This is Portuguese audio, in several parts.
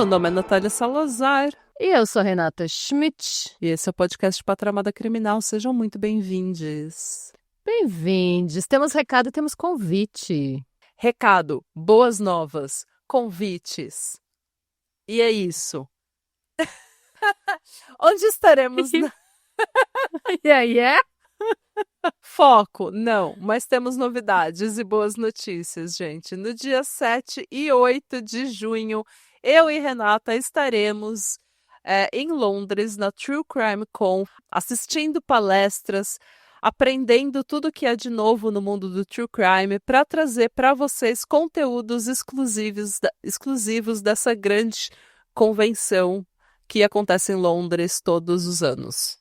Meu nome é Natália Salazar. E eu sou Renata Schmidt. E esse é o podcast Patramada Criminal. Sejam muito bem-vindos. Bem-vindos. Temos recado e temos convite. Recado, boas novas, convites. E é isso. Onde estaremos? E aí, é? Foco, não, mas temos novidades e boas notícias, gente. No dia 7 e 8 de junho, eu e Renata estaremos em Londres, na True Crime Con, assistindo palestras, aprendendo tudo que há de novo no mundo do True Crime para trazer para vocês conteúdos exclusivos dessa grande convenção que acontece em Londres todos os anos.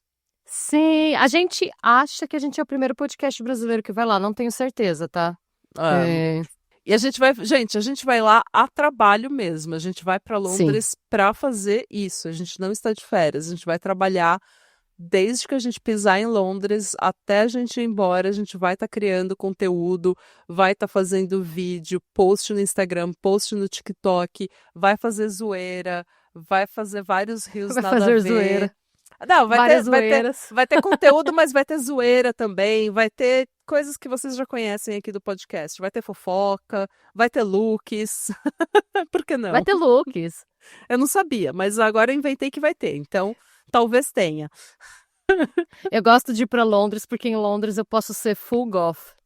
Sim, a gente acha que a gente é o primeiro podcast brasileiro que vai lá, não tenho certeza, tá? E a gente vai lá a trabalho mesmo. A gente vai para Londres para fazer isso. A gente não está de férias. A gente vai trabalhar desde que a gente pisar em Londres até a gente ir embora. A gente vai estar criando conteúdo, vai estar fazendo vídeo, post no Instagram, post no TikTok, vai fazer zoeira, vai fazer vários reels Vai nada a fazer ver. zoeira. Não, Várias zoeiras. vai ter conteúdo, mas vai ter zoeira também, vai ter coisas que vocês já conhecem aqui do podcast. Vai ter fofoca, vai ter looks. Por que não? Vai ter looks. Eu não sabia, mas agora eu inventei que vai ter, então talvez tenha. Eu gosto de ir pra Londres porque em Londres eu posso ser full goth.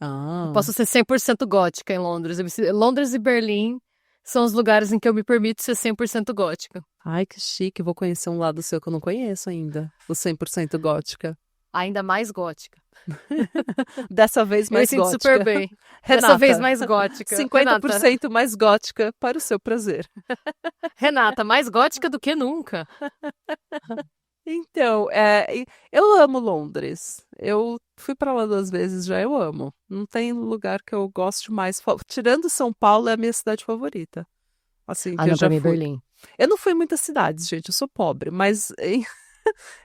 Eu posso ser 100% gótica em Londres. Londres e Berlim são os lugares em que eu me permito ser 100% gótica. Ai, que chique. Vou conhecer um lado seu que eu não conheço ainda. O 100% gótica. Ainda mais gótica. Dessa vez mais eu me gótica. sinto super bem. Renata, Dessa vez mais gótica. 50% Renata. mais gótica para o seu prazer. Renata, mais gótica do que nunca. Então, eu amo Londres. Eu fui para lá 2 vezes já, eu amo. Não tem lugar que eu goste mais. Tirando São Paulo, é a minha cidade favorita. Assim, que eu não, já pra mim, fui. Berlim. Eu não fui em muitas cidades, gente, eu sou pobre, mas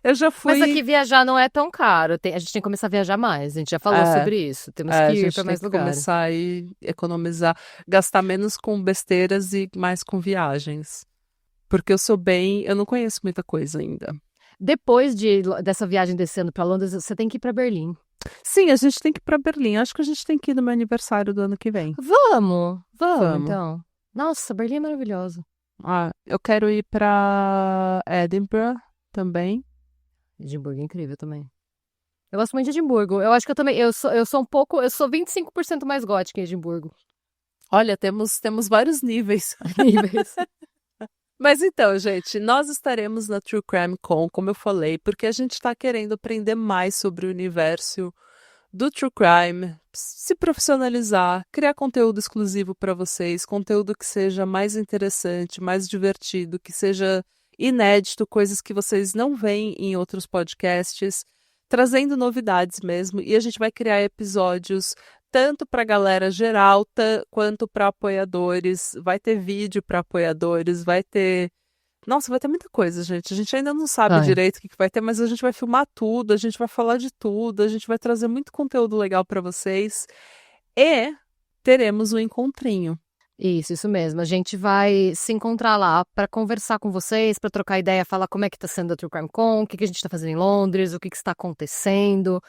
eu já fui. Mas aqui viajar não é tão caro. A gente tem que começar a viajar mais. A gente já falou sobre isso. Temos que ir pra mais lugares. Começar a economizar, gastar menos com besteiras e mais com viagens. Porque eu não conheço muita coisa ainda. Depois dessa viagem desse ano pra Londres, você tem que ir pra Berlim. Sim, a gente tem que ir pra Berlim. Acho que a gente tem que ir no meu aniversário do ano que vem. Vamos então. Nossa, Berlim é maravilhoso. Eu quero ir pra Edinburgh também. Edimburgo é incrível também. Eu gosto muito de Edimburgo. Eu acho que eu também. Eu sou 25% mais gótica em Edimburgo. Olha, temos vários níveis. Mas então, gente, nós estaremos na True Crime Con, como eu falei, porque a gente está querendo aprender mais sobre o universo do True Crime, se profissionalizar, criar conteúdo exclusivo para vocês, conteúdo que seja mais interessante, mais divertido, que seja inédito, coisas que vocês não veem em outros podcasts, trazendo novidades mesmo. E a gente vai criar episódios tanto para a galera geral, quanto para apoiadores. Vai ter vídeo para apoiadores, vai ter... Nossa, vai ter muita coisa, gente. A gente ainda não sabe direito o que vai ter, mas a gente vai filmar tudo, a gente vai falar de tudo, a gente vai trazer muito conteúdo legal para vocês. E teremos um encontrinho. Isso mesmo. A gente vai se encontrar lá para conversar com vocês, para trocar ideia, falar como é que tá sendo a True Crime Con, o que a gente tá fazendo em Londres, o que está acontecendo.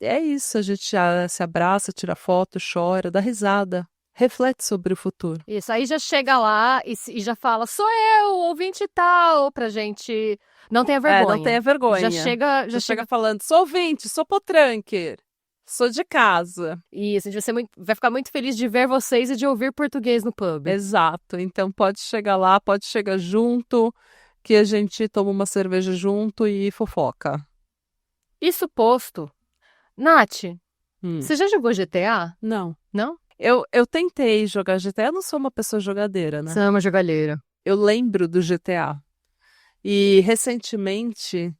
É isso, a gente já se abraça, tira foto, chora, dá risada, reflete sobre o futuro. Isso, aí já chega lá e já fala, sou eu, ouvinte tal, pra gente... Não tenha vergonha. Não tenha vergonha. Já chega falando, sou ouvinte, sou potranker, sou de casa. Isso, a gente vai ficar muito feliz de ver vocês e de ouvir português no pub. Exato, então pode chegar lá, pode chegar junto, que a gente toma uma cerveja junto e fofoca. Isso posto... Nath, você já jogou GTA? Não. Não? Eu tentei jogar GTA, eu não sou uma pessoa jogadeira, né? Você é uma jogalheira. Eu lembro do GTA. E recentemente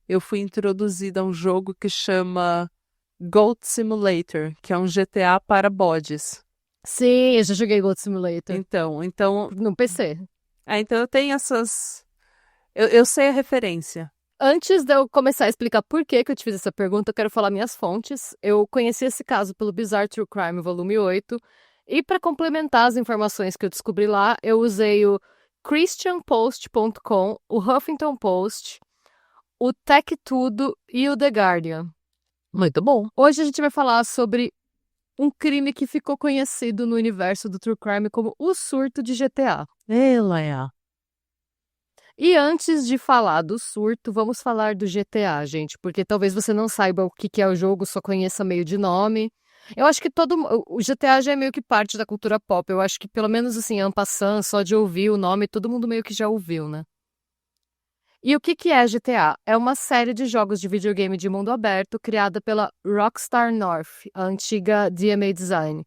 eu fui introduzida a um jogo que chama Goat Simulator, que é um GTA para bodes. Sim, eu já joguei Goat Simulator. Então... No PC. Então eu tenho essas... Eu sei a referência. Antes de eu começar a explicar por que eu te fiz essa pergunta, eu quero falar minhas fontes. Eu conheci esse caso pelo Bizarre True Crime, volume 8. E para complementar as informações que eu descobri lá, eu usei o ChristianPost.com, o Huffington Post, o Tech Tudo e o The Guardian. Muito bom. Hoje a gente vai falar sobre um crime que ficou conhecido no universo do True Crime como o surto de GTA. Leia. E antes de falar do surto, vamos falar do GTA, gente, porque talvez você não saiba o que é o jogo, só conheça meio de nome. Eu acho que o GTA já é meio que parte da cultura pop. Eu acho que pelo menos assim, en passant, só de ouvir o nome, todo mundo meio que já ouviu, né? E o que é GTA? É uma série de jogos de videogame de mundo aberto criada pela Rockstar North, a antiga DMA Design.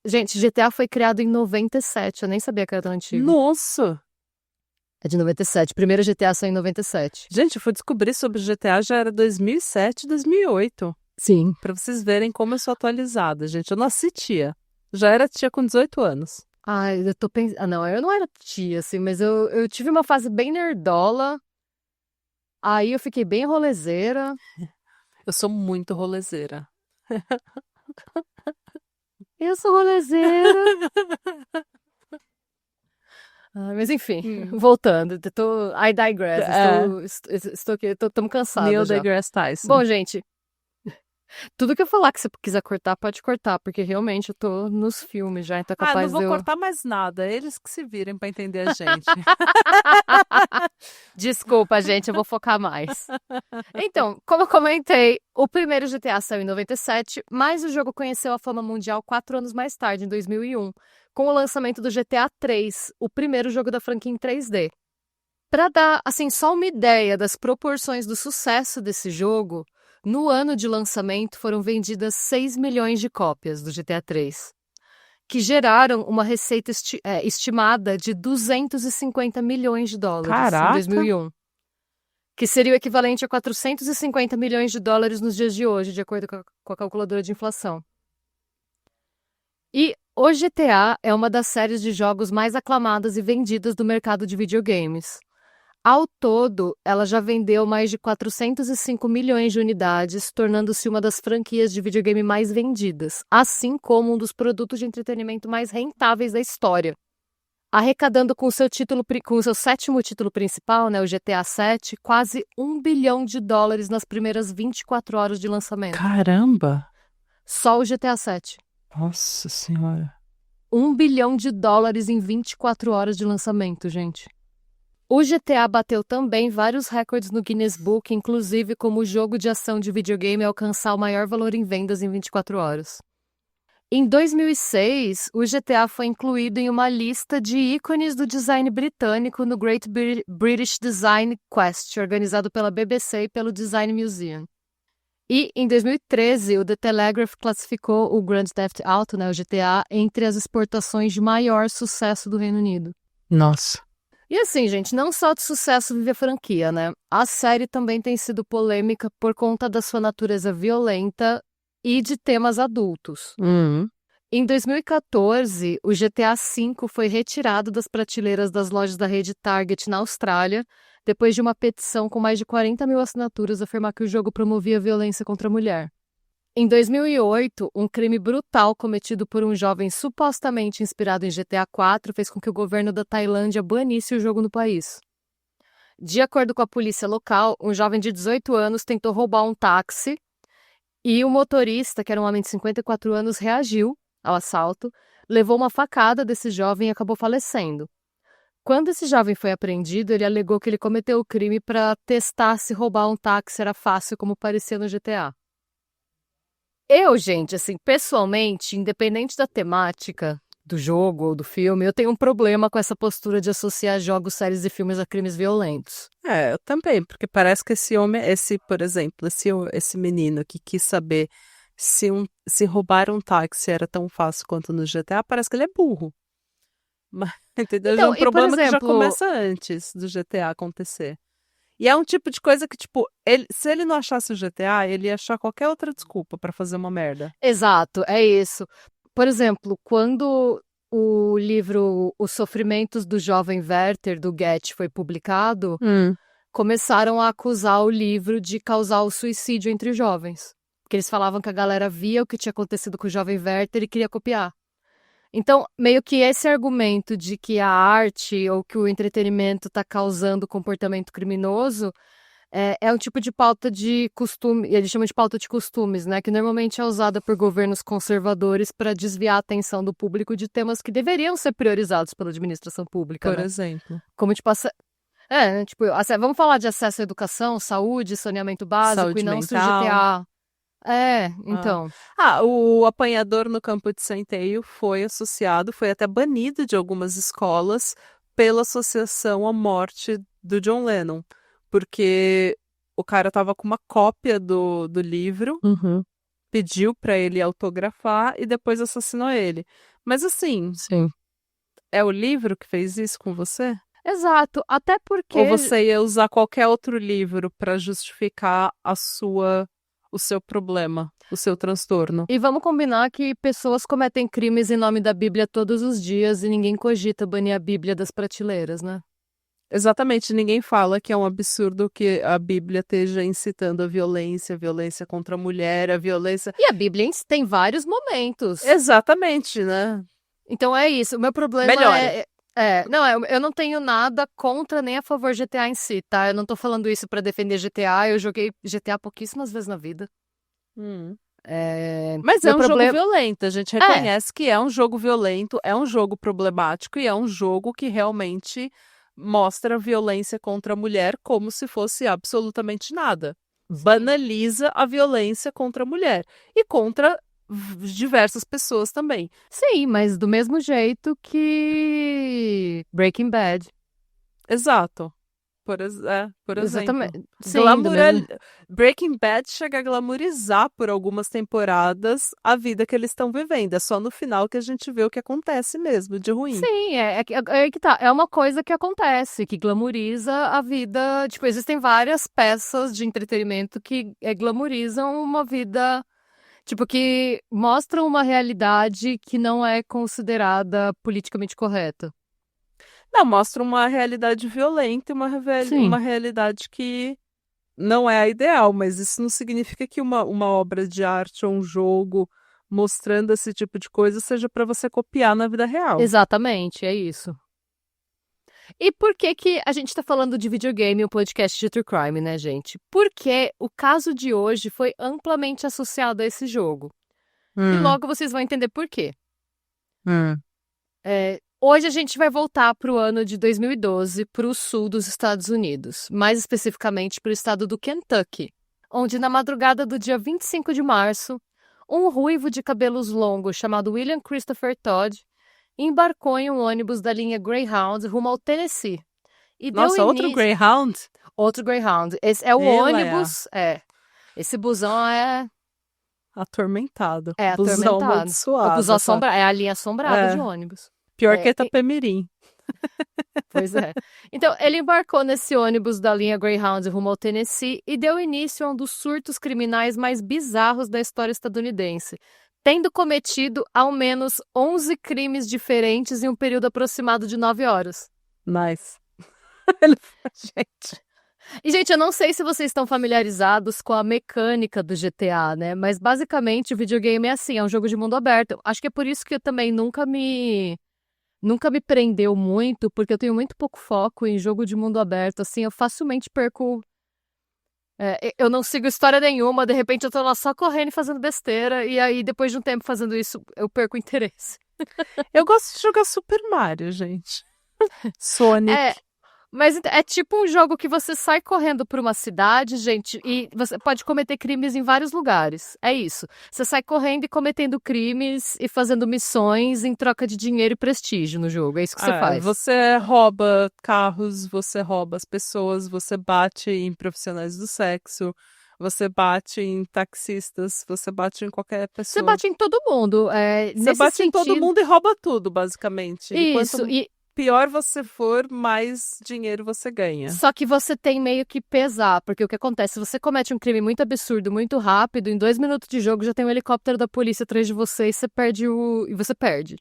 Gente, GTA foi criado em 97, eu nem sabia que era tão antigo. Nossa! É de 97, primeiro GTA saiu em 97. Gente, eu fui descobrir sobre GTA já era 2007, 2008. Sim. Pra vocês verem como eu sou atualizada, gente. Eu nasci tia. Já era tia com 18 anos. Ai, eu tô pensando... Ah, não, eu não era tia, assim, mas eu tive uma fase bem nerdola. Aí eu fiquei bem rolezeira. Eu sou muito rolezeira. Eu sou rolezeira. Mas enfim, voltando. I digress. Estou aqui, estamos cansados Neil já. deGrasse Tyson. Bom, gente, tudo que eu falar que você quiser cortar, pode cortar, porque realmente eu tô nos filmes já, então é capaz não vou cortar mais nada. Eles que se virem pra entender a gente. Desculpa, gente, eu vou focar mais. Então, como eu comentei, o primeiro GTA saiu em 97, mas o jogo conheceu a fama mundial 4 anos mais tarde, em 2001, com o lançamento do GTA 3, o primeiro jogo da franquia em 3D. Para dar, assim, só uma ideia das proporções do sucesso desse jogo, no ano de lançamento foram vendidas 6 milhões de cópias do GTA 3, que geraram uma receita estimada de 250 milhões de dólares Caraca. em 2001. Que seria o equivalente a 450 milhões de dólares nos dias de hoje, de acordo com a calculadora de inflação. E o GTA é uma das séries de jogos mais aclamadas e vendidas do mercado de videogames. Ao todo, ela já vendeu mais de 405 milhões de unidades, tornando-se uma das franquias de videogame mais vendidas, assim como um dos produtos de entretenimento mais rentáveis da história. Arrecadando com o seu 7º título principal, né, o GTA VII, quase $1 bilhão nas primeiras 24 horas de lançamento. Caramba! Só o GTA VII. Nossa Senhora. $1 bilhão em 24 horas de lançamento, gente. O GTA bateu também vários recordes no Guinness Book, inclusive como o jogo de ação de videogame a alcançar o maior valor em vendas em 24 horas. Em 2006, o GTA foi incluído em uma lista de ícones do design britânico no Great British Design Quest, organizado pela BBC e pelo Design Museum. E, em 2013, o The Telegraph classificou o Grand Theft Auto, né, o GTA, entre as exportações de maior sucesso do Reino Unido. Nossa. E assim, gente, não só de sucesso vive a franquia, né? A série também tem sido polêmica por conta da sua natureza violenta e de temas adultos. Em 2014, o GTA V foi retirado das prateleiras das lojas da rede Target na Austrália, depois de uma petição com mais de 40 mil assinaturas afirmar que o jogo promovia violência contra a mulher. Em 2008, um crime brutal cometido por um jovem supostamente inspirado em GTA IV fez com que o governo da Tailândia banisse o jogo no país. De acordo com a polícia local, um jovem de 18 anos tentou roubar um táxi e o motorista, que era um homem de 54 anos, reagiu ao assalto, levou uma facada desse jovem e acabou falecendo. Quando esse jovem foi apreendido, ele alegou que ele cometeu o crime para testar se roubar um táxi era fácil, como parecia no GTA. Eu, gente, assim, pessoalmente, independente da temática do jogo ou do filme, eu tenho um problema com essa postura de associar jogos, séries e filmes a crimes violentos. Eu também, porque parece que esse homem, por exemplo, esse menino que quis saber se roubar um táxi era tão fácil quanto no GTA, parece que ele é burro. Mas, entendeu? Então, É um problema por exemplo, que já começa antes do GTA acontecer. E é um tipo de coisa que, tipo, se ele não achasse o GTA, ele ia achar qualquer outra desculpa pra fazer uma merda. Exato, é isso. Por exemplo, quando o livro Os Sofrimentos do Jovem Werther, do Goethe, foi publicado, começaram a acusar o livro de causar o suicídio entre os jovens. Porque eles falavam que a galera via o que tinha acontecido com o jovem Werther e queria copiar. Então, meio que esse argumento de que a arte ou que o entretenimento está causando comportamento criminoso é um tipo de pauta de costume, eles chamam de pauta de costumes, né? Que normalmente é usada por governos conservadores para desviar a atenção do público de temas que deveriam ser priorizados pela administração pública, Por né? exemplo. Como, tipo, né, tipo, vamos falar de acesso à educação, saúde, saneamento básico Saúde e não se o mental. GTA. Então. O apanhador no campo de centeio foi associado, foi até banido de algumas escolas pela associação à morte do John Lennon, porque o cara tava com uma cópia do livro, pediu pra ele autografar e depois assassinou ele. Mas assim, Sim. é o livro que fez isso com você? Exato, até porque... Ou você ia usar qualquer outro livro pra justificar o seu problema, o seu transtorno? E vamos combinar que pessoas cometem crimes em nome da Bíblia todos os dias e ninguém cogita banir a Bíblia das prateleiras, né? Exatamente, ninguém fala que é um absurdo que a Bíblia esteja incitando a violência contra a mulher, a violência... E a Bíblia tem vários momentos. Exatamente, né? Então é isso, o meu problema Melhore. Não, eu não tenho nada contra nem a favor de GTA em si, tá? Eu não tô falando isso pra defender GTA, eu joguei GTA pouquíssimas vezes na vida. Mas é um jogo violento, a gente reconhece que é um jogo violento, é um jogo problemático e é um jogo que realmente mostra a violência contra a mulher como se fosse absolutamente nada. Banaliza a violência contra a mulher e contra diversas pessoas também. Sim, mas do mesmo jeito que Breaking Bad. Exato. Por exemplo. Exatamente. Sim, Breaking Bad chega a glamourizar por algumas temporadas a vida que eles estão vivendo. É só no final que a gente vê o que acontece mesmo, de ruim. Sim, é que tá. É uma coisa que acontece, que glamouriza a vida. Tipo, existem várias peças de entretenimento que glamourizam uma vida. Tipo, que mostram uma realidade que não é considerada politicamente correta. Não, mostra uma realidade violenta e uma realidade que não é a ideal, mas isso não significa que uma obra de arte ou um jogo mostrando esse tipo de coisa seja para você copiar na vida real. Exatamente, é isso. E por que que a gente tá falando de videogame, um podcast de True Crime, né, gente? Porque o caso de hoje foi amplamente associado a esse jogo. E logo vocês vão entender por quê. Hoje a gente vai voltar para o ano de 2012, para o sul dos Estados Unidos, mais especificamente para o estado do Kentucky, onde na madrugada do dia 25 de março, um ruivo de cabelos longos chamado William Christopher Todd embarcou em um ônibus da linha Greyhound rumo ao Tennessee. E outro Greyhound? Outro Greyhound. Esse é o ônibus, Esse busão é... Atormentado. É atormentado. Busão amaldiçoado. O busão assombrado. É a linha assombrada de ônibus. Pior que Itapemirim. Pois é. Então, ele embarcou nesse ônibus da linha Greyhound rumo ao Tennessee e deu início a um dos surtos criminais mais bizarros da história estadunidense, tendo cometido ao menos 11 crimes diferentes em um período aproximado de 9 horas. Nice. Gente... E, gente, eu não sei se vocês estão familiarizados com a mecânica do GTA, né? Mas, basicamente, o videogame é assim, é um jogo de mundo aberto. Acho que é por isso que eu também nunca me prendeu muito, porque eu tenho muito pouco foco em jogo de mundo aberto, assim, eu facilmente perco... eu não sigo história nenhuma, de repente eu tô lá só correndo e fazendo besteira, e aí, depois de um tempo fazendo isso, eu perco o interesse. Eu gosto de jogar Super Mario, gente. Sonic. Mas é tipo um jogo que você sai correndo por uma cidade, gente, e você pode cometer crimes em vários lugares. É isso. Você sai correndo e cometendo crimes e fazendo missões em troca de dinheiro e prestígio no jogo. É isso que você faz. Você rouba carros, você rouba as pessoas, você bate em profissionais do sexo, você bate em taxistas, você bate em qualquer pessoa. Você bate em todo mundo. Você bate em todo mundo e rouba tudo, basicamente. Isso, pior você for, mais dinheiro você ganha. Só que você tem meio que pesar, porque o que acontece? Se você comete um crime muito absurdo, muito rápido, em 2 minutos de jogo já tem um helicóptero da polícia atrás de você e você perde e você perde.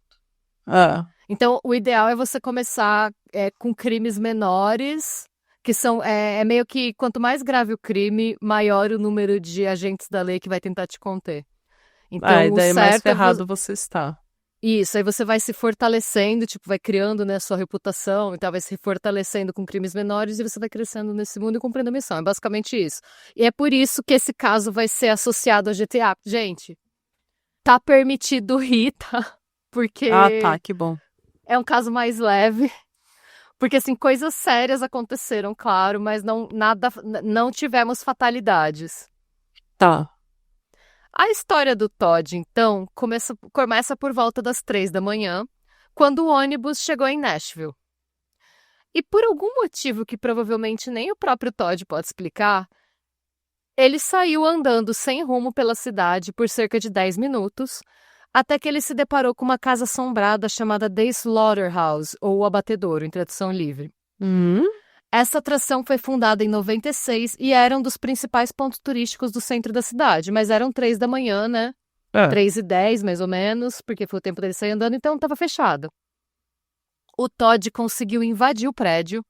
Então, o ideal é você começar com crimes menores, que são... É meio que, quanto mais grave o crime, maior o número de agentes da lei que vai tentar te conter. Então, e daí mais ferrado você está. Isso, aí você vai se fortalecendo, tipo, vai criando, né, sua reputação e tal, vai se fortalecendo com crimes menores e você vai crescendo nesse mundo e cumprindo a missão. É basicamente isso. E é por isso que esse caso vai ser associado ao GTA. Gente, tá permitido rir, tá? Porque Ah, tá, que bom. é um caso mais leve. Porque, assim, coisas sérias aconteceram, claro, mas não tivemos fatalidades. Tá. A história do Todd, então, começa por volta das 3 da manhã, quando o ônibus chegou em Nashville. E por algum motivo que provavelmente nem o próprio Todd pode explicar, ele saiu andando sem rumo pela cidade por cerca de 10 minutos, até que ele se deparou com uma casa assombrada chamada The Slaughterhouse, ou o Abatedouro, em tradução livre. Essa atração foi fundada em 96 e era um dos principais pontos turísticos do centro da cidade, mas eram 3 da manhã, né? 3h10, mais ou menos, porque foi o tempo dele sair andando, então estava fechado. O Todd conseguiu invadir o prédio,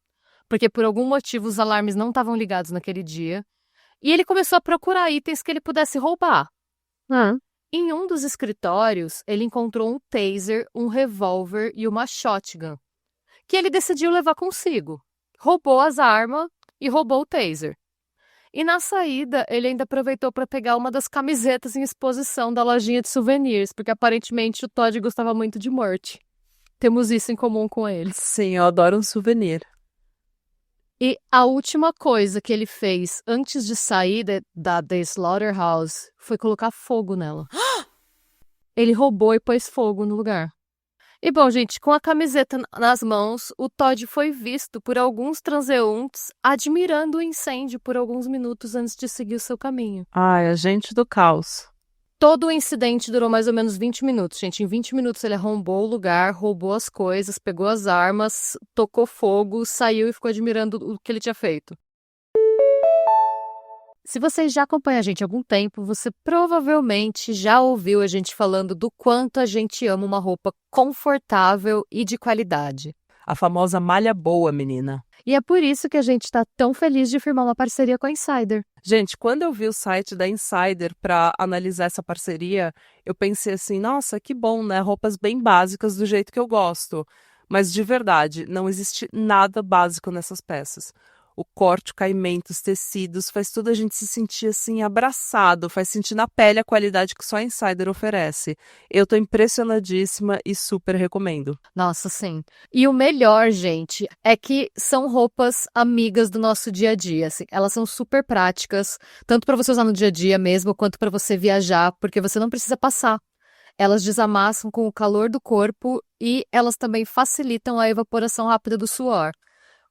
porque por algum motivo os alarmes não estavam ligados naquele dia, e ele começou a procurar itens que ele pudesse roubar. Em um dos escritórios, ele encontrou um taser, um revólver e uma shotgun, que ele decidiu levar consigo. Roubou as armas e roubou o taser. E na saída, ele ainda aproveitou para pegar uma das camisetas em exposição da lojinha de souvenirs, porque aparentemente o Todd gostava muito de merch. Temos isso em comum com ele. Sim, eu adoro um souvenir. E a última coisa que ele fez antes de sair da The Slaughterhouse foi colocar fogo nela. Ele roubou e pôs fogo no lugar. E bom, gente, com a camiseta nas mãos, o Todd foi visto por alguns transeuntes admirando o incêndio por alguns minutos antes de seguir o seu caminho. Ai, agente do caos. Todo o incidente durou mais ou menos 20 minutos, gente. Em 20 minutos ele arrombou o lugar, roubou as coisas, pegou as armas, tocou fogo, saiu e ficou admirando o que ele tinha feito. Se você já acompanha a gente há algum tempo, você provavelmente já ouviu a gente falando do quanto a gente ama uma roupa confortável e de qualidade. A famosa malha boa, menina. E é por isso que a gente está tão feliz de firmar uma parceria com a Insider. Gente, quando eu vi o site da Insider para analisar essa parceria, eu pensei assim, nossa, que bom, né? Roupas bem básicas do jeito que eu gosto. Mas de verdade, não existe nada básico nessas peças. O corte, o caimento, os tecidos, faz tudo a gente se sentir assim abraçado, faz sentir na pele a qualidade que só a Insider oferece. Eu tô impressionadíssima e super recomendo. Nossa, sim. E o melhor, gente, é que são roupas amigas do nosso dia a dia, assim. Elas são super práticas, tanto para você usar no dia a dia mesmo, quanto para você viajar, porque você não precisa passar. Elas desamassam com o calor do corpo e elas também facilitam a evaporação rápida do suor.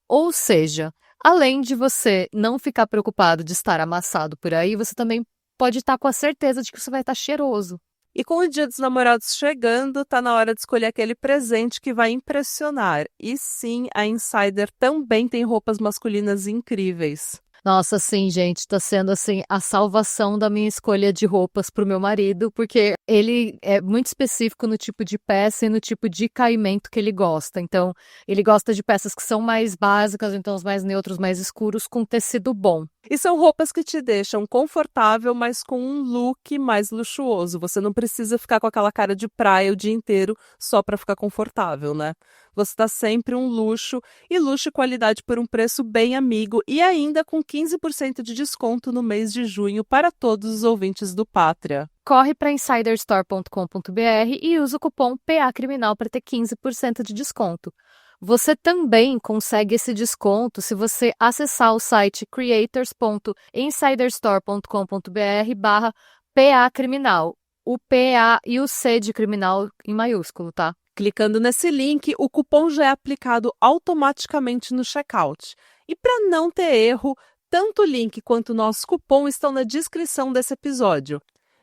Ou seja, além de você não ficar preocupado de estar amassado por aí, você também pode estar com a certeza de que você vai estar cheiroso. E com o Dia dos Namorados chegando, tá na hora de escolher aquele presente que vai impressionar. E sim, a Insider também tem roupas masculinas incríveis. Nossa, sim, gente, tá sendo assim a salvação da minha escolha de roupas pro meu marido, porque ele é muito específico no tipo de peça e no tipo de caimento que ele gosta. Então, ele gosta de peças que são mais básicas, então os mais neutros, mais escuros, com tecido bom. E são roupas que te deixam confortável, mas com um look mais luxuoso. Você não precisa ficar com aquela cara de praia o dia inteiro só para ficar confortável, né? Você tá sempre um luxo, e luxo e qualidade por um preço bem amigo e ainda com 15% de desconto no mês de junho para todos os ouvintes do Pátria. Corre para insiderstore.com.br e usa o cupom PACriminal para ter 15% de desconto. Você também consegue esse desconto se você acessar o site creators.insiderstore.com.br/PACriminal. O PA e o C de criminal em maiúsculo, tá? Clicando nesse link, o cupom já é aplicado automaticamente no checkout. E para não ter erro, tanto o link quanto o nosso cupom estão na descrição desse episódio.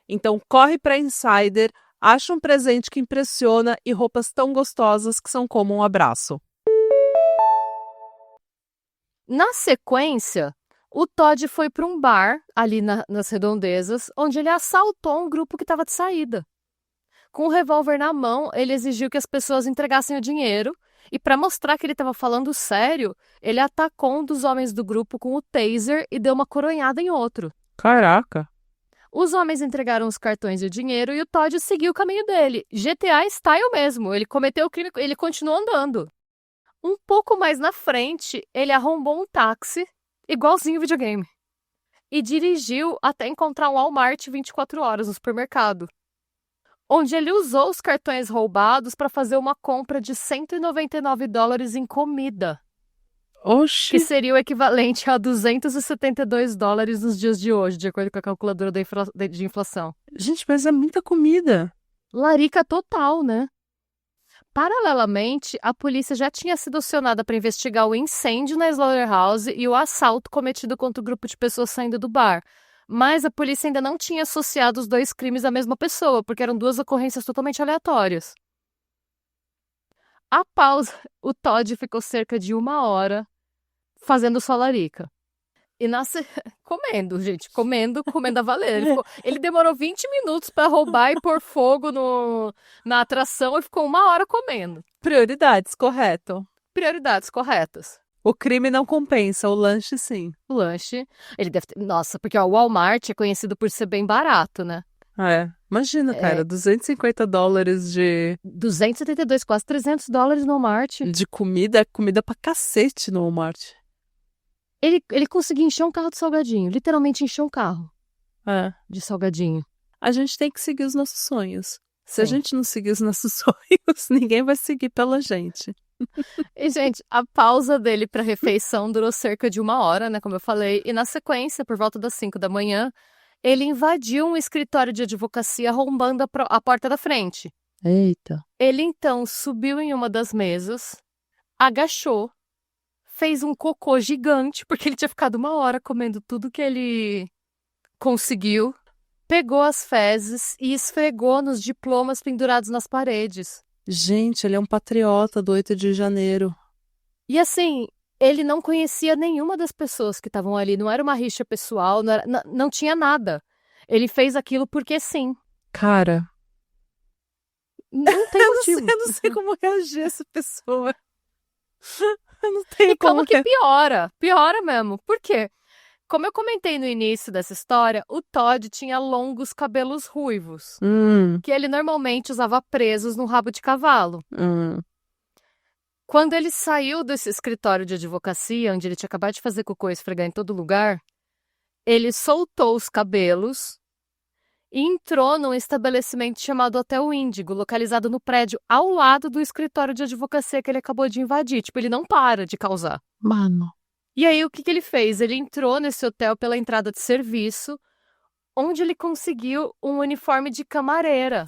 Então corre para Insider, acha um presente que impressiona e roupas tão gostosas que são como um abraço. Na sequência, o Todd foi para um bar ali nas redondezas, onde ele assaltou um grupo que estava de saída. Com o revólver na mão, ele exigiu que as pessoas entregassem o dinheiro e, para mostrar que ele estava falando sério, ele atacou um dos homens do grupo com o taser e deu uma coronhada em outro. Caraca! Os homens entregaram os cartões e o dinheiro e o Todd seguiu o caminho dele. GTA style mesmo. Ele cometeu o crime, ele continuou andando. Um pouco mais na frente, ele arrombou um táxi, igualzinho videogame, e dirigiu até encontrar um Walmart 24 horas no supermercado, onde ele usou os cartões roubados para fazer uma compra de $199 em comida. Oxi! Que seria o equivalente a $272 nos dias de hoje, de acordo com a calculadora de inflação. Gente, mas é muita comida. Larica total, né? Paralelamente, a polícia já tinha sido acionada para investigar o incêndio na Slaughterhouse e o assalto cometido contra o grupo de pessoas saindo do bar. Mas a polícia ainda não tinha associado os dois crimes à mesma pessoa, porque eram duas ocorrências totalmente aleatórias. A pausa, o Todd ficou cerca de 1 hora fazendo sua larica. E comendo, gente, comendo a valer. Ele demorou 20 minutos para roubar e pôr fogo na atração e ficou 1 hora comendo. Prioridades, correto. Prioridades corretas. O crime não compensa, o lanche sim. O lanche, ele deve ter... Nossa, porque o Walmart é conhecido por ser bem barato, né? É, imagina, cara, $250 de... 272, quase $300 no Walmart. De comida, comida pra cacete no Walmart. Ele conseguiu encher um carro de salgadinho, literalmente encher um carro de salgadinho. A gente tem que seguir os nossos sonhos. Se a gente não seguir os nossos sonhos, ninguém vai seguir pela gente. E, gente, a pausa dele pra refeição durou cerca de 1 hora, né, como eu falei. E na sequência, por volta das 5 da manhã, ele invadiu um escritório de advocacia arrombando a porta da frente. Eita. Ele, então, subiu em uma das mesas, agachou, fez um cocô gigante, porque ele tinha ficado 1 hora comendo tudo que ele conseguiu, pegou as fezes e esfregou nos diplomas pendurados nas paredes. Gente, ele é um patriota do 8 de janeiro. E assim, ele não conhecia nenhuma das pessoas que estavam ali, não era uma rixa pessoal, não tinha nada. Ele fez aquilo porque sim. Cara, não tem motivo. Eu não sei como reagir a essa pessoa. Eu não tenho e como que piora mesmo. Por quê? Como eu comentei no início dessa história, o Todd tinha longos cabelos ruivos, que ele normalmente usava presos no rabo de cavalo. Quando ele saiu desse escritório de advocacia, onde ele tinha acabado de fazer cocô e esfregar em todo lugar, ele soltou os cabelos e entrou num estabelecimento chamado Hotel Índigo, localizado no prédio ao lado do escritório de advocacia que ele acabou de invadir. Tipo, ele não para de causar. Mano. E aí, o que ele fez? Ele entrou nesse hotel pela entrada de serviço, onde ele conseguiu um uniforme de camareira.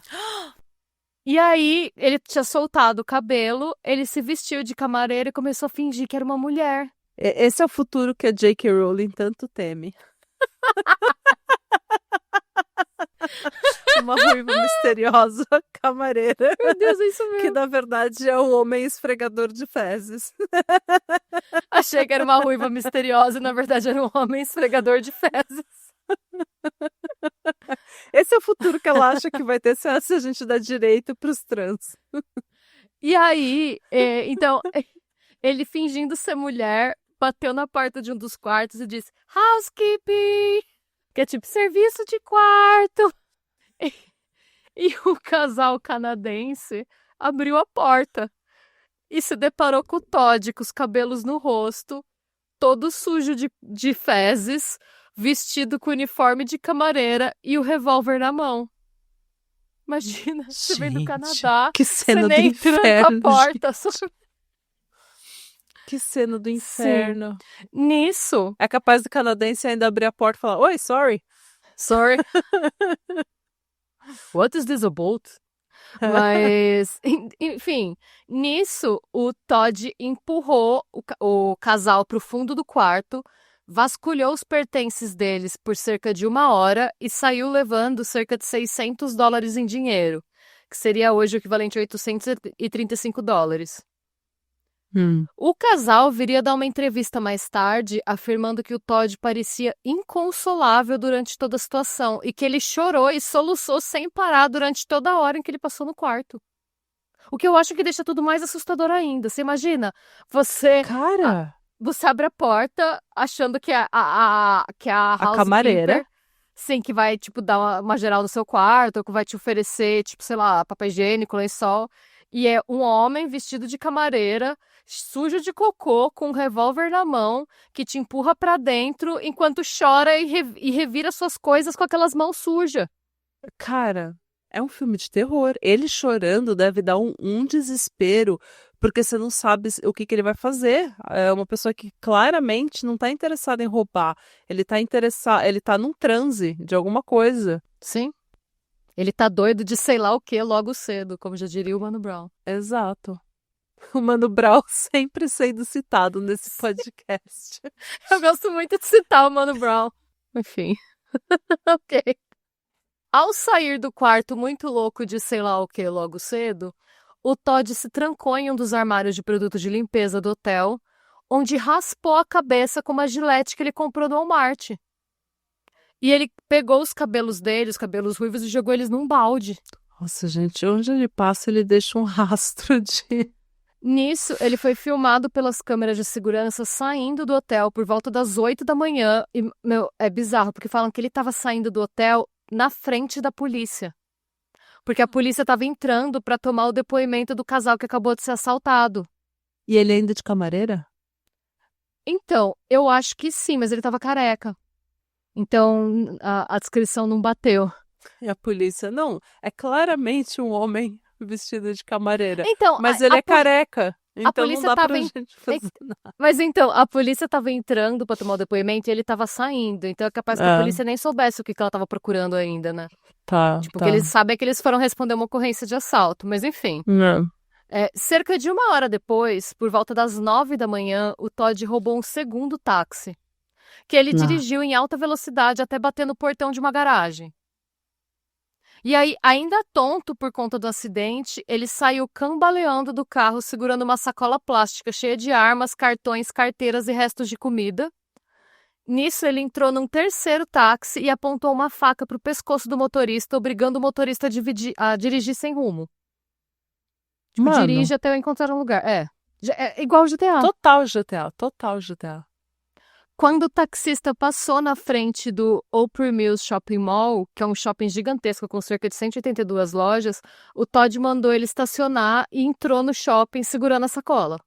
E aí, ele tinha soltado o cabelo, ele se vestiu de camareira e começou a fingir que era uma mulher. Esse é o futuro que a J.K. Rowling tanto teme. Uma ruiva misteriosa camareira. Meu Deus, é isso mesmo. Que na verdade é o homem esfregador de fezes. Achei que era uma ruiva misteriosa e na verdade era um homem esfregador de fezes. Esse é o futuro que ela acha que vai ter se a gente dá direito pros trans. E aí, então, ele fingindo ser mulher, bateu na porta de um dos quartos e disse housekeeping, que é tipo serviço de quarto. E o casal canadense abriu a porta e se deparou com o Todd, com os cabelos no rosto, todo sujo de fezes, vestido com o uniforme de camareira e o revólver na mão. Imagina, você vem do Canadá, que cena você do nem inferno, tranca a porta. Que cena do inferno. Sim. Nisso... É capaz do canadense ainda abrir a porta e falar, oi, sorry. Sorry. What is this about? Mas, enfim, nisso o Todd empurrou o casal para o fundo do quarto, vasculhou os pertences deles por cerca de 1 hora e saiu levando cerca de $600 em dinheiro, que seria hoje o equivalente a $835. O casal viria dar uma entrevista mais tarde, afirmando que o Todd parecia inconsolável durante toda a situação e que ele chorou e soluçou sem parar durante toda a hora em que ele passou no quarto. O que eu acho que deixa tudo mais assustador ainda. Você imagina, você Cara, você abre a porta achando que a camareira Sim, que vai, tipo, dar uma geral no seu quarto, ou que vai te oferecer, tipo, sei lá, papel higiênico, lençol. E é um homem vestido de camareira, sujo de cocô, com um revólver na mão, que te empurra pra dentro enquanto chora e revira suas coisas com aquelas mãos sujas. Cara, é um filme de terror. Ele chorando deve dar um desespero, porque você não sabe o que ele vai fazer. É uma pessoa que claramente não tá interessada em roubar. Ele tá num transe de alguma coisa. Sim. Ele tá doido de sei lá o que logo cedo, como já diria o Mano Brown. Exato. O Mano Brown sempre sendo citado nesse podcast. Eu gosto muito de citar o Mano Brown. Enfim. Ok. Ao sair do quarto muito louco de sei lá o que logo cedo, o Todd se trancou em um dos armários de produtos de limpeza do hotel, onde raspou a cabeça com uma gilete que ele comprou no Walmart. E ele pegou os cabelos dele, os cabelos ruivos, e jogou eles num balde. Nossa, gente, onde ele passa, ele deixa um rastro de. Nisso, ele foi filmado pelas câmeras de segurança saindo do hotel por volta das 8 da manhã. E, meu, é bizarro, porque falam que ele estava saindo do hotel na frente da polícia. Porque a polícia estava entrando para tomar o depoimento do casal que acabou de ser assaltado. E ele ainda de camareira? Então, eu acho que sim, mas ele estava careca. Então, a descrição não bateu. E a polícia, não, é claramente um homem vestido de camareira. Então, Mas ele é careca, então polícia não dá pra tava gente fazer nada. Mas então, a polícia estava entrando para tomar o depoimento e ele estava saindo. Então é capaz que a polícia nem soubesse o que ela estava procurando ainda, né? Tá, Tipo, tá. que eles sabem que eles foram responder uma ocorrência de assalto. Mas enfim. Cerca de 1 hora depois, por volta das 9 da manhã, o Todd roubou um segundo táxi, que ele dirigiu em alta velocidade até bater no portão de uma garagem. E aí, ainda tonto por conta do acidente, ele saiu cambaleando do carro segurando uma sacola plástica cheia de armas, cartões, carteiras e restos de comida. Nisso, ele entrou num terceiro táxi e apontou uma faca para o pescoço do motorista, obrigando o motorista a dirigir sem rumo. Tipo, dirige até eu encontrar um lugar. É igual o GTA. Total GTA, total GTA. Quando o taxista passou na frente do Opry Mills Shopping Mall, que é um shopping gigantesco com cerca de 182 lojas, o Todd mandou ele estacionar e entrou no shopping segurando a sacola.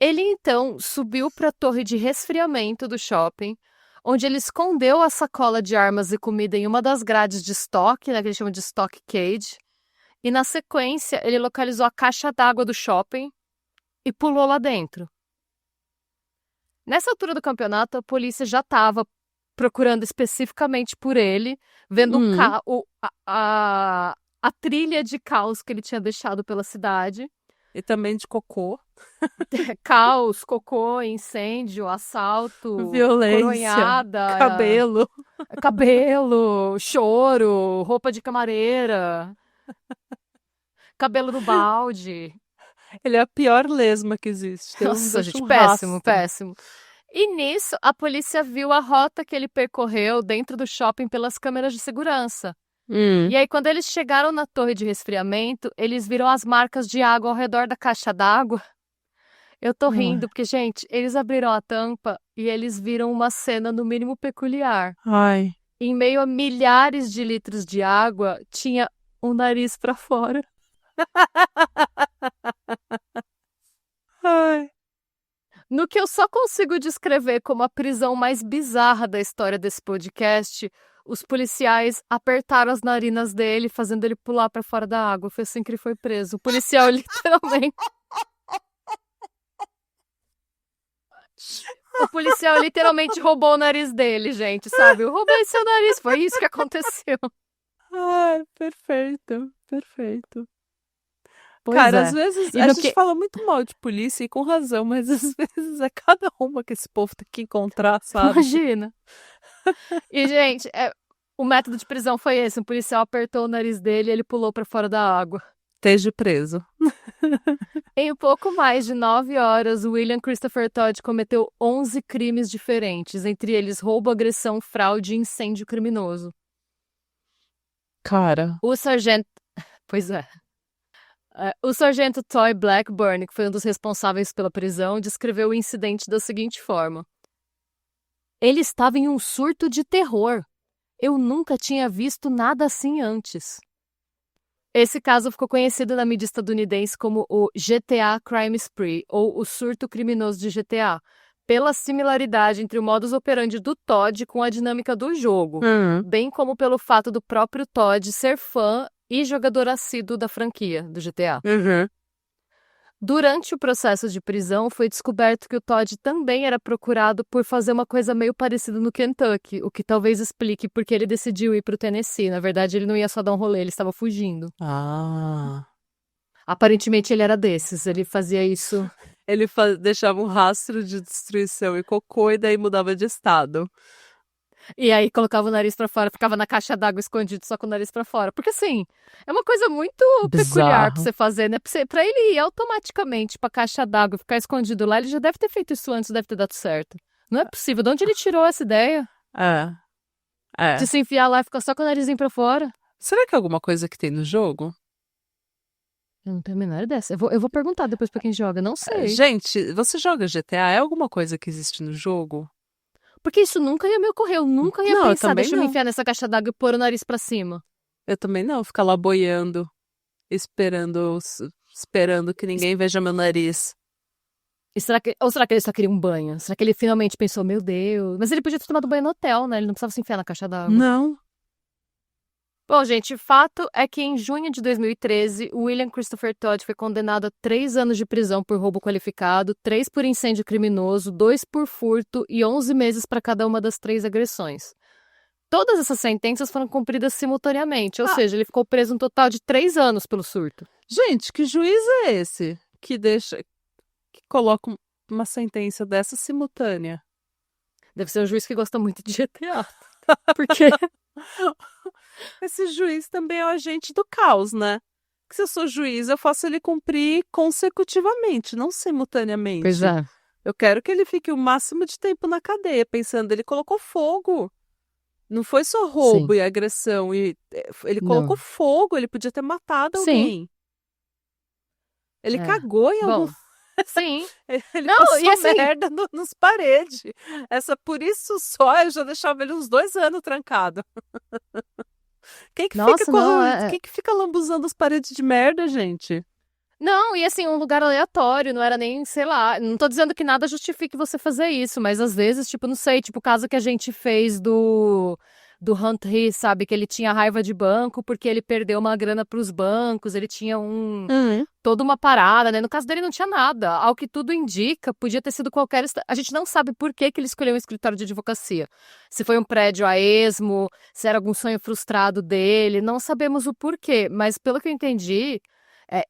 Ele então subiu para a torre de resfriamento do shopping, onde ele escondeu a sacola de armas e comida em uma das grades de estoque, né, que eles chamam de stock cage, e na sequência ele localizou a caixa d'água do shopping e pulou lá dentro. Nessa altura do campeonato, a polícia já estava procurando especificamente por ele, vendo a trilha de caos que ele tinha deixado pela cidade. E também de cocô. Caos, cocô, incêndio, assalto, violência, coronhada, cabelo, choro, roupa de camareira, cabelo no balde. Ele é a pior lesma que existe. Nossa, gente, péssimo, péssimo. E nisso, a polícia viu a rota que ele percorreu dentro do shopping pelas câmeras de segurança. E aí, quando eles chegaram na torre de resfriamento, eles viram as marcas de água ao redor da caixa d'água. Eu tô rindo, porque, gente, eles abriram a tampa e eles viram uma cena no mínimo peculiar. Ai. Em meio a milhares de litros de água, tinha um nariz pra fora. Ai. No que eu só consigo descrever como a prisão mais bizarra da história desse podcast, os policiais apertaram as narinas dele, fazendo ele pular pra fora da água. Foi assim que ele foi preso. O policial literalmente... O policial literalmente roubou o nariz dele, gente, sabe? Eu roubei seu nariz, foi isso que aconteceu. Ai, perfeito, perfeito. Pois Cara, é. às vezes a gente fala muito mal de polícia e com razão, mas às vezes é cada uma que esse povo tem que encontrar, sabe? Imagina. E, gente, o método de prisão foi esse. Um policial apertou o nariz dele e ele pulou pra fora da água. Esteja preso. Em pouco mais de 9 horas, William Christopher Todd cometeu 11 crimes diferentes, entre eles roubo, agressão, fraude e incêndio criminoso. Cara. O sargento... Pois é. O sargento Toy Blackburn, que foi um dos responsáveis pela prisão, descreveu o incidente da seguinte forma. Ele estava em um surto de terror. Eu nunca tinha visto nada assim antes. Esse caso ficou conhecido na mídia estadunidense como o GTA Crime Spree, ou o surto criminoso de GTA, pela similaridade entre o modus operandi do Todd com a dinâmica do jogo, bem como pelo fato do próprio Todd ser fã e jogador assíduo da franquia do GTA. Durante o processo de prisão, foi descoberto que o Todd também era procurado por fazer uma coisa meio parecida no Kentucky, o que talvez explique porque ele decidiu ir para o Tennessee. Na verdade, ele não ia só dar um rolê, ele estava fugindo. Aparentemente, ele era desses, ele fazia isso. Ele deixava um rastro de destruição e cocô e daí mudava de estado. E aí colocava o nariz pra fora, ficava na caixa d'água escondido só com o nariz pra fora. Porque assim, é uma coisa muito peculiar pra você fazer, né? Pra ele ir automaticamente pra caixa d'água e ficar escondido lá, ele já deve ter feito isso antes, deve ter dado certo. Não é possível. De onde ele tirou essa ideia? De se enfiar lá e ficar só com o narizinho pra fora? Será que é alguma coisa que tem no jogo? Eu não tenho a menor ideia. Eu vou perguntar depois pra quem joga, não sei. Gente, você joga GTA? É alguma coisa que existe no jogo? Porque isso nunca ia me ocorrer, eu nunca ia pensar, deixa eu me enfiar nessa caixa d'água e pôr o nariz pra cima. Eu também não, ficar lá boiando, esperando que ninguém veja meu nariz. Ou será que ele só queria um banho? Será que ele finalmente pensou, meu Deus... Mas ele podia ter tomado banho no hotel, né? Ele não precisava se enfiar na caixa d'água. Não. Bom, gente, o fato é que em junho de 2013, William Christopher Todd foi condenado a 3 anos de prisão por roubo qualificado, 3 por incêndio criminoso, 2 por furto e 11 meses para cada uma das 3 agressões. Todas essas sentenças foram cumpridas simultaneamente, ou seja, ele ficou preso um total de 3 anos pelo surto. Gente, que juiz é esse que coloca uma sentença dessa simultânea? Deve ser um juiz que gosta muito de GTA. Porque... Esse juiz também é o agente do caos, né? Que se eu sou juiz, eu faço ele cumprir consecutivamente, não simultaneamente. Pois é. Eu quero que ele fique o máximo de tempo na cadeia, pensando, ele colocou fogo. Não foi só roubo e agressão. Ele colocou fogo, ele podia ter matado alguém. Ele cagou em algum... Sim. Ele passou merda nos paredes. Por isso só, eu já deixava ele uns 2 anos trancado. Quem que fica lambuzando as paredes de merda, gente? Não, e assim, um lugar aleatório, não era nem, sei lá, não tô dizendo que nada justifique você fazer isso, mas às vezes, tipo, não sei, tipo o caso que a gente fez do Hunt Heath, sabe, que ele tinha raiva de banco porque ele perdeu uma grana pros bancos, ele tinha toda uma parada, né, no caso dele não tinha nada, ao que tudo indica, podia ter sido qualquer, a gente não sabe por que ele escolheu um escritório de advocacia, se foi um prédio a esmo, se era algum sonho frustrado dele, não sabemos o porquê, mas pelo que eu entendi,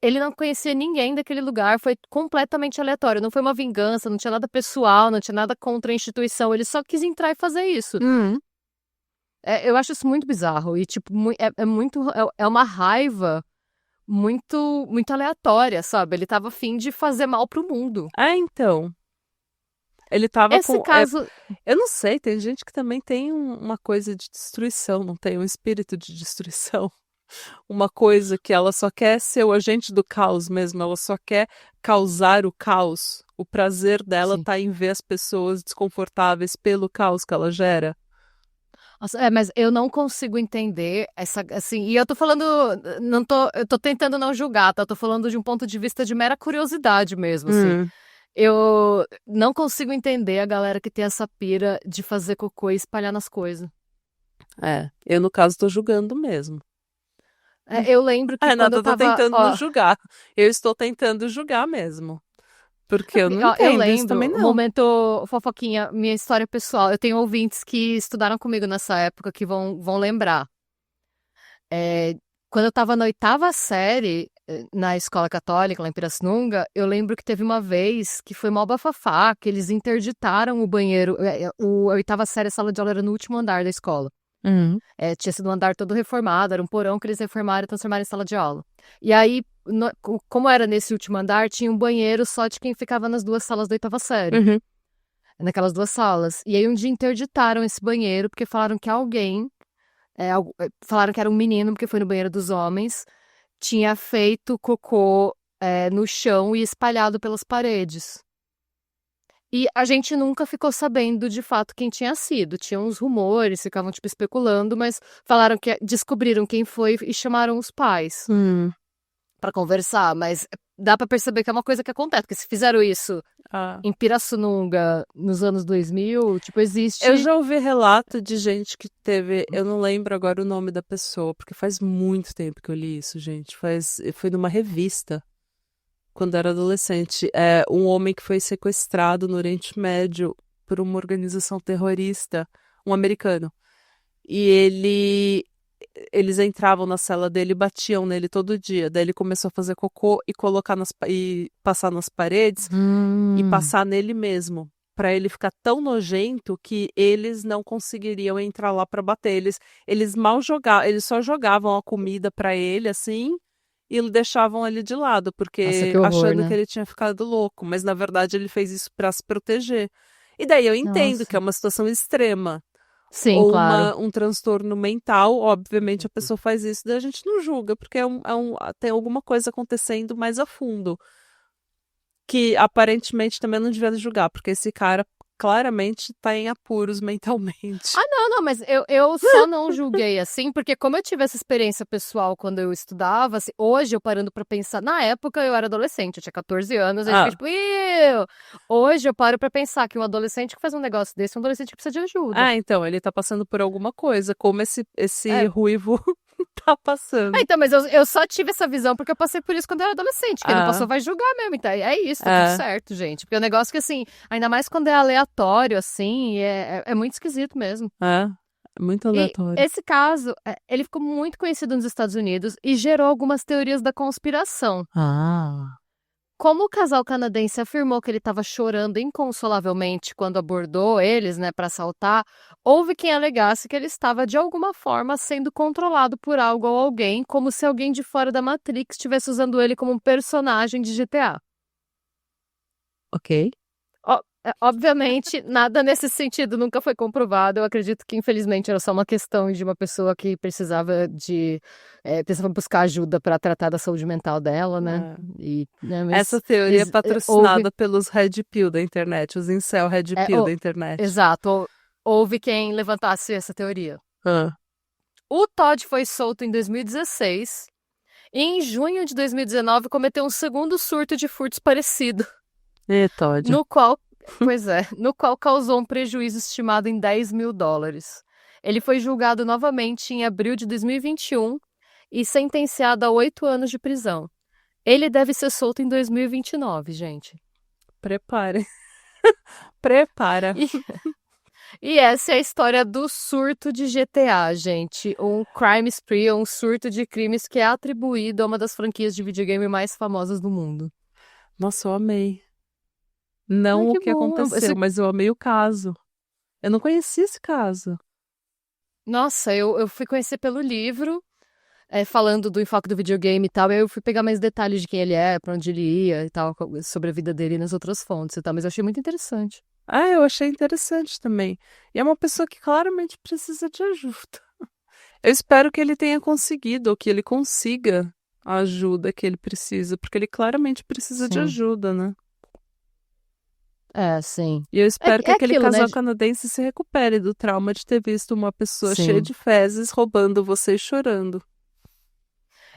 ele não conhecia ninguém daquele lugar, foi completamente aleatório, não foi uma vingança, não tinha nada pessoal, não tinha nada contra a instituição, ele só quis entrar e fazer isso. Eu acho isso muito bizarro e, tipo, é uma raiva muito, muito aleatória, sabe? Ele tava a fim de fazer mal pro mundo. Então. Ele tava Esse caso... eu não sei, tem gente que também tem uma coisa de destruição, não tem um espírito de destruição. Uma coisa que ela só quer ser o agente do caos mesmo, ela só quer causar o caos. O prazer dela tá em ver as pessoas desconfortáveis pelo caos que ela gera. Nossa, mas eu não consigo entender essa, assim, e eu tô falando, eu tô tentando não julgar, tá? Eu tô falando de um ponto de vista de mera curiosidade mesmo, assim. Eu não consigo entender a galera que tem essa pira de fazer cocô e espalhar nas coisas. Eu no caso tô julgando mesmo. Eu lembro que quando eu tava... tô tentando não julgar. Eu estou tentando julgar mesmo. Porque eu não entendo isso também, não. Momento fofoquinha, minha história pessoal. Eu tenho ouvintes que estudaram comigo nessa época que vão lembrar. Quando eu tava na 8ª série, na escola católica, lá em Pirassununga, eu lembro que teve uma vez que foi mó bafafá, que eles interditaram o banheiro. A 8ª série, a sala de aula era no último andar da escola. Tinha sido um andar todo reformado, era um porão que eles reformaram e transformaram em sala de aula. E aí, como era nesse último andar, tinha um banheiro só de quem ficava nas 2 salas da 8ª série. Naquelas 2 salas. E aí um dia interditaram esse banheiro, porque falaram que alguém, falaram que era um menino, porque foi no banheiro dos homens, tinha feito cocô no chão e espalhado pelas paredes. E a gente nunca ficou sabendo de fato quem tinha sido. Tinha uns rumores, ficavam, tipo, especulando, mas falaram que descobriram quem foi e chamaram os pais pra conversar. Mas dá pra perceber que é uma coisa que acontece, porque se fizeram isso em Pirassununga nos anos 2000, tipo, existe... Eu já ouvi relato de gente que teve... Eu não lembro agora o nome da pessoa, porque faz muito tempo que eu li isso, gente. Foi numa revista, quando era adolescente. É um homem que foi sequestrado no Oriente Médio por uma organização terrorista, um americano. E eles entravam na cela dele e batiam nele todo dia. Daí ele começou a fazer cocô e e passar nas paredes e passar nele mesmo, pra ele ficar tão nojento que eles não conseguiriam entrar lá pra bater. Eles mal jogavam, eles só jogavam a comida pra ele assim e deixavam ele de lado, Nossa, porque que horror, achando né? que ele tinha ficado louco, mas na verdade ele fez isso pra se proteger. E daí eu entendo que é Nossa. uma situação extrema Sim, ou claro. um transtorno mental, obviamente a pessoa faz isso, daí a gente não julga, porque tem alguma coisa acontecendo mais a fundo, que aparentemente também não devia julgar, porque esse cara claramente tá em apuros mentalmente. Não, mas eu só não julguei assim, porque como eu tive essa experiência pessoal quando eu estudava, assim, hoje eu parando pra pensar, na época eu era adolescente, eu tinha 14 anos, aí eu fiquei tipo, "Iu!" Hoje eu paro pra pensar que um adolescente que faz um negócio desse é um adolescente que precisa de ajuda. Então, ele tá passando por alguma coisa, como esse É, ruivo tá passando. então, mas eu só tive essa visão porque eu passei por isso quando eu era adolescente. Quem não Ah, passou vai julgar mesmo. Então, é isso, tá tudo é, certo, gente. Porque é um negócio que, assim, ainda mais quando é aleatório, assim, é muito esquisito mesmo. é, muito E aleatório. esse caso, ele ficou muito conhecido nos Estados Unidos e gerou algumas teorias da conspiração. Ah, Como o casal canadense afirmou que ele estava chorando inconsolavelmente quando abordou eles, né, para assaltar, houve quem alegasse que ele estava de alguma forma sendo controlado por algo ou alguém, como se alguém de fora da Matrix estivesse usando ele como um personagem de GTA. ok. Obviamente, nada nesse sentido nunca foi comprovado. Eu acredito que, infelizmente, era só uma questão de uma pessoa que precisava buscar ajuda para tratar da saúde mental dela, né? É. E, né, Essa mas teoria é houve. patrocinada pelos Red Pill da internet, os incel Red É, Pill da internet. exato, houve quem levantasse essa teoria. Ah. O Todd foi solto em 2016 e, em junho de 2019, cometeu um segundo surto de furtos parecido, Todd. no qual. Pois é, no qual causou um prejuízo estimado em US$ 10.000. Ele foi julgado novamente em abril de 2021 e sentenciado a 8 anos de prisão. Ele deve ser solto em 2029, gente. Prepare. Prepara. E essa é a história do surto de GTA, gente. Um crime spree, um surto de crimes que é atribuído a uma das franquias de videogame mais famosas do mundo. Nossa, eu amei. Ai, Não o que que bom. aconteceu, mas eu amei o caso. Eu não conhecia esse caso. Nossa, eu fui conhecer pelo livro, falando do enfoque do videogame e tal, e aí eu fui pegar mais detalhes de quem ele é, pra onde ele ia e tal, sobre a vida dele nas outras fontes e tal, mas eu achei muito interessante. Eu achei interessante também. E é uma pessoa que claramente precisa de ajuda. Eu espero que ele tenha conseguido, ou que ele consiga a ajuda que ele precisa, porque ele claramente precisa de Sim. ajuda, né? Sim. E eu espero que É aquele aquilo, né? casal canadense se recupere do trauma de ter visto uma pessoa cheia Sim. de fezes roubando você e chorando.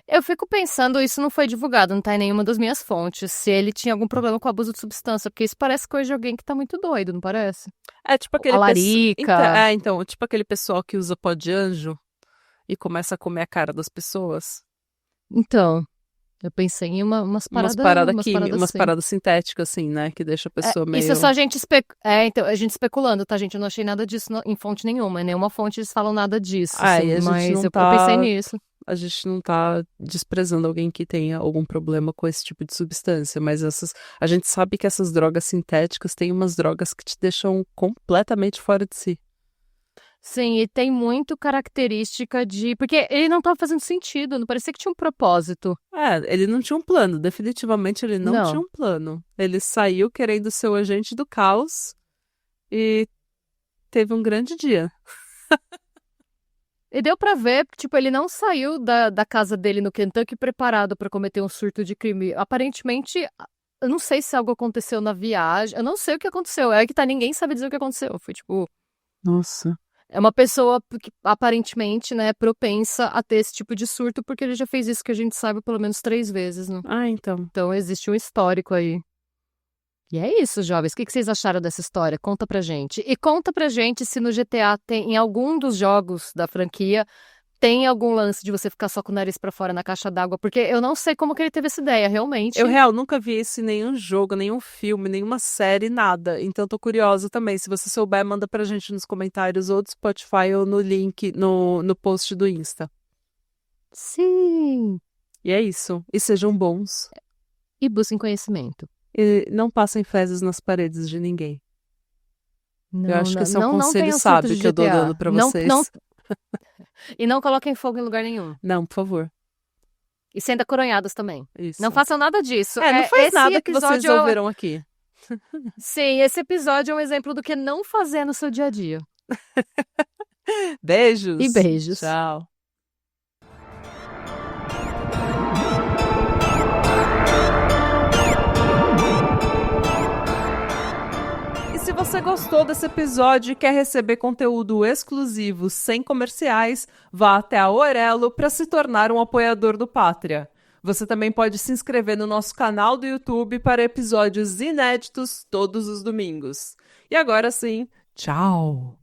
Eu fico pensando, isso não foi divulgado, não tá em nenhuma das minhas fontes, se ele tinha algum problema com abuso de substância, porque isso parece coisa de alguém que tá muito doido, não parece? É tipo A aquele pessoal. larica. Então, tipo aquele pessoal que usa pó de anjo e começa a comer a cara das pessoas. Então, eu pensei em umas Umas paradas, paradas umas químicas, paradas umas assim. paradas sintéticas, assim, né? Que deixa a pessoa Isso é só meio. a gente então, a gente especulando, tá, gente? Eu não achei nada disso em fonte nenhuma, em nenhuma fonte eles falam nada disso, assim, E a gente mas não eu pensei tá. nisso. A gente não tá desprezando alguém que tenha algum problema com esse tipo de substância, mas a gente sabe que essas drogas sintéticas têm umas drogas que te deixam completamente fora de si. Sim, e tem muito característica de. Porque ele não tava fazendo sentido, não parecia que tinha um propósito. Ele não tinha um plano, definitivamente ele não tinha Não. um plano. Ele saiu querendo ser o agente do caos e teve um grande dia. E deu pra ver, tipo, ele não saiu da casa dele no Kentucky preparado pra cometer um surto de crime. Aparentemente, Eu não sei se algo aconteceu na viagem. Eu não sei o que aconteceu. É que tá, ninguém sabe dizer o que aconteceu. Foi tipo. Nossa. É uma pessoa que aparentemente, né, propensa a ter esse tipo de surto, porque ele já fez isso que a gente sabe pelo menos 3 vezes, né? Ah, então. Então existe um histórico aí. E é isso, jovens. O que vocês acharam dessa história? Conta pra gente. E conta pra gente se no GTA tem, em algum dos jogos da franquia, tem algum lance de você ficar só com o nariz pra fora na caixa d'água, porque eu não sei como que ele teve essa ideia, realmente. Eu, real, nunca vi isso em nenhum jogo, nenhum filme, nenhuma série, nada. Então tô curiosa também. Se você souber, manda pra gente nos comentários ou do Spotify ou no link, no post do Insta. Sim! E é isso. E sejam bons. E busquem conhecimento. E não passem fezes nas paredes de ninguém. Não, Eu acho que esse é um não conselho tenham sábio surtos de que eu tô GTA. dando pra vocês. E não coloquem fogo em lugar nenhum. Não, por favor. E sendo coronhados também. Isso. Não façam nada disso. Não faz esse nada que vocês episódio ouviram aqui. Sim, esse episódio é um exemplo do que não fazer no seu dia a dia. Beijos. E beijos. Tchau. Se você gostou desse episódio e quer receber conteúdo exclusivo sem comerciais, vá até a Orelo para se tornar um apoiador do Pátria. Você também pode se inscrever no nosso canal do YouTube para episódios inéditos todos os domingos. E agora sim, tchau!